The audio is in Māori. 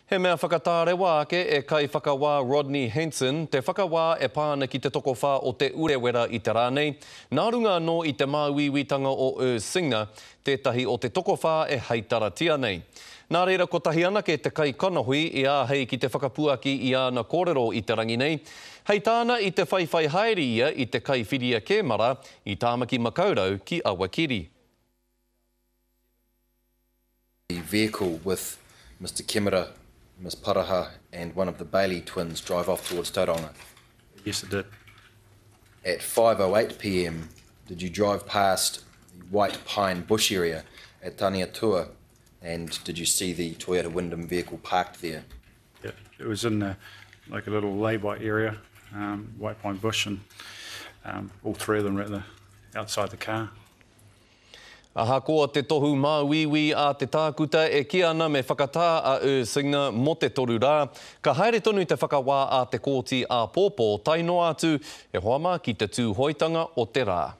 He mea whakatārewa ake e kai whakawā Rodney Henson, te whakawā e pāna ki te tokowha o te urewera i te rānei. Nā runga no i te māuiwitanga o Singer, tētahi o te tokowha e heitaratia nei. Nā reira ko tahi ana ke te kai kanahui i āhei ki te whakapuaki i āna kōrero i te rangi nei. Hei tāna i te whaiwhai haere ia i te kai whiria kēmara i Tāmaki Makaurau ki Awakiri. The vehicle with Mr. Kemera, Ms. Paraha and one of the Bailey twins drive off towards Tauranga. Yes, it did. At 5:08 p.m, did you drive past the White Pine bush area at Taniatua, and did you see the Toyota Wyndham vehicle parked there? Yeah, it was in like a little lay-by area, White Pine bush, and all three of them were outside the car. Aha koa te tohu māuiwi a te tākuta e ki ana me whakatā a Singer mo te toru rā. Ka haere tonu te whakawā a te kōti a Pōpō taino atu e hoama ki te tūhoitanga o te rā.